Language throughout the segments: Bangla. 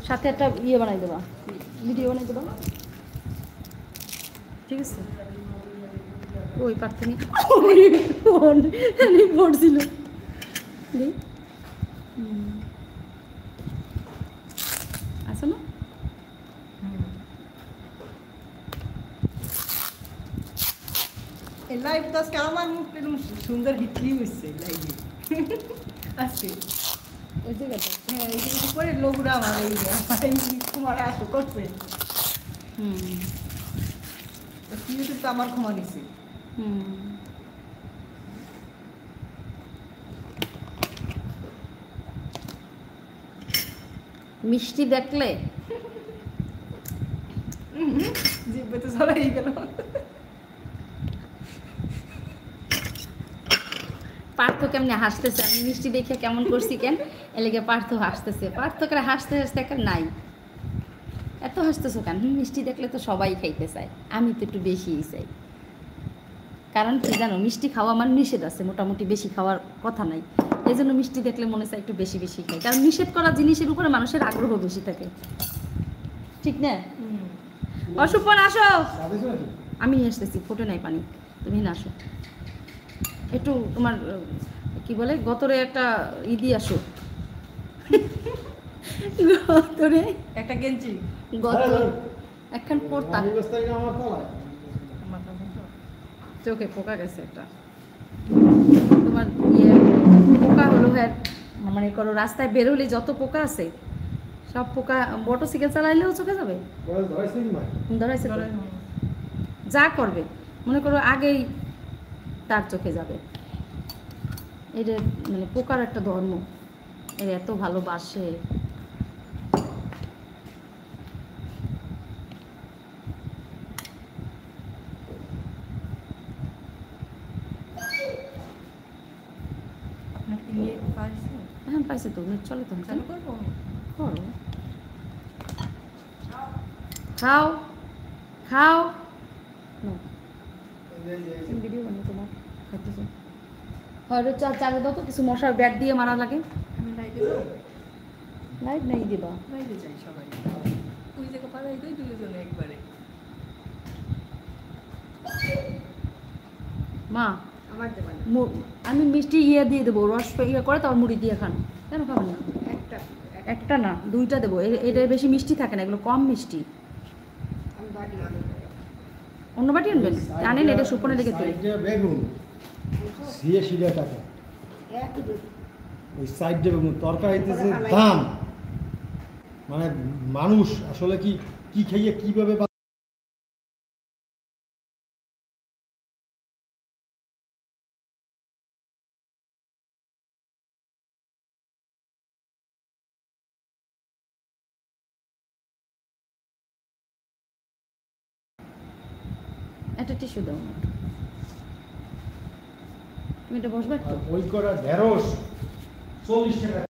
সাথে একটা ইয়ে বানাই দেবা, ভিডিও বানাই দেবা, ঠিক আছে? ওই প্রার্থনী পড়ছিল আছে না? এই লাইভ তো আজকে আমার মুখটা এরকম সুন্দর হিটলি হচ্ছে লাইভে আজকে ওই জায়গাটা হ্যাঁ এই যে উপরে লোকরা আমার এই তোমার আসো করছে ইউটিউব তো আমার ক্ষমা নিচ্ছে মিষ্টি দেখলে জিভে তো চলাই গেল। পার্থ কেমনে হাসতেছে, আমি মিষ্টি দেখে কেমন করছি কেন এলাকে পার্থ হাসতেছে, পার্থকে হাসতে হাসতে একটা নাই এত হাসতেছো কেন? মিষ্টি দেখলে তো সবাই খাইতে চায়, আমি তো একটু বেশিই চাই। কারণ কি জানো, মিষ্টি খাওয়া আমার নিষেধ আছে, মোটামুটি বেশি খাওয়ার কথা নাই, এই জন্য মিষ্টি দেখলে মনে চায় একটু বেশি বেশি খাই, কারণ নিষেধ করা জিনিসের উপরে মানুষের আগ্রহ বেশি থাকে, ঠিক না? অসুপন আসো, আমি নিয়ে আসতেছি, ফোটে নাই পানি, তুমি না আসো একটু, তোমার কি বলে গতরে একটা দিয়ে আসো গতরে একটা গেঞ্জি গত একখান পড়তাম, চোখে পোকা গেছে একটা, তোমার ইয়ে পোকা হলো, হ্যাঁ মানে করো রাস্তায় বেরোলে যত পোকা আছে সব পোকা, মোটরসাইকেল চালাইলেও চোখে যাবে, ধরাইছে তো? যা করবে মনে করো আগেই তার চোখে যাবে, এটা মানে পোকার একটা ধর্ম, এর এত ভালোবাসে। হ্যাঁ পাইছে তো, চলে তো, চালু করবো করো, খাও খাও, ভিডিও বানিয়ে তোমার খাইতেছো, হয়তো চালে দাও তো, কিছু মশার ব্যাট দিয়ে মারা লাগে, আমি লাইভে যাবো, লাইট নাই দিবা, লাইভে যাই সবাই ওই জায়গা পাড়াই দেয় দুজনে একবারে। মা আমার দেবেন আমি মিষ্টি ইয়ে দিয়ে দেবো, রস ইয়ে করে তারপর মুড়ি দিয়ে খান, কেন খাবেন না? একটা একটা না দুইটা দেবো, এটা বেশি মিষ্টি থাকে না, এগুলো কম মিষ্টি, আমি বাড়ি অন্য বাটি আনবেন, জানেন এটা সুপনে লেগে তুলে বেগুন সিএসি টাকা ওই সাইড বেগুন তরকারিতে যে দাম, মানে মানুষ আসলে কি কি খাইয়ে কিভাবে একটা টিস্যু দাও, তুমি এটা বসবে একটু? ওই করা ঢেঁড়স 40 টাকা।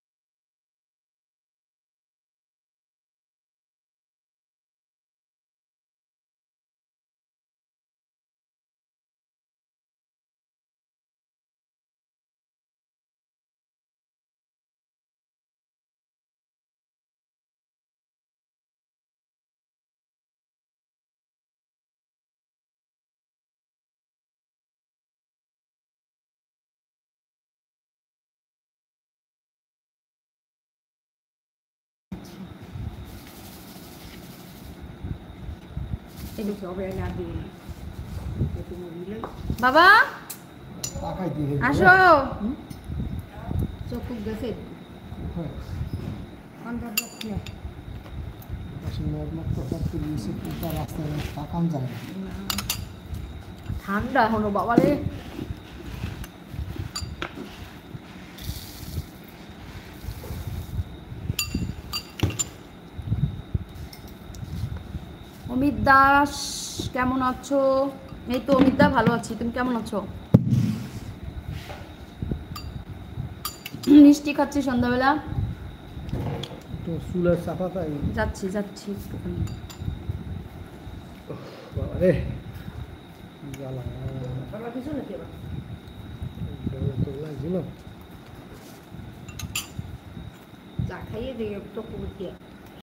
বাবা টাকাই দিয়ে আসো, চোখ গেছে রাস্তায় তাকান যায় না। ঠান্ডা হলো বাবারে, অমিত দাস কেমন আছো? এই তো অমিত দা ভালো আছি, তুমি কেমন আছো? মিষ্টি খাচ্ছি সন্ধ্যাবেলা, তো চুলের চাপা তাই যাচ্ছি যাচ্ছি একটুখানি, বাবারে জ্বালা কিছু নাকি আবার তো লাগছিল। চা খাইয়ে দিয়ে চোখ দিয়ে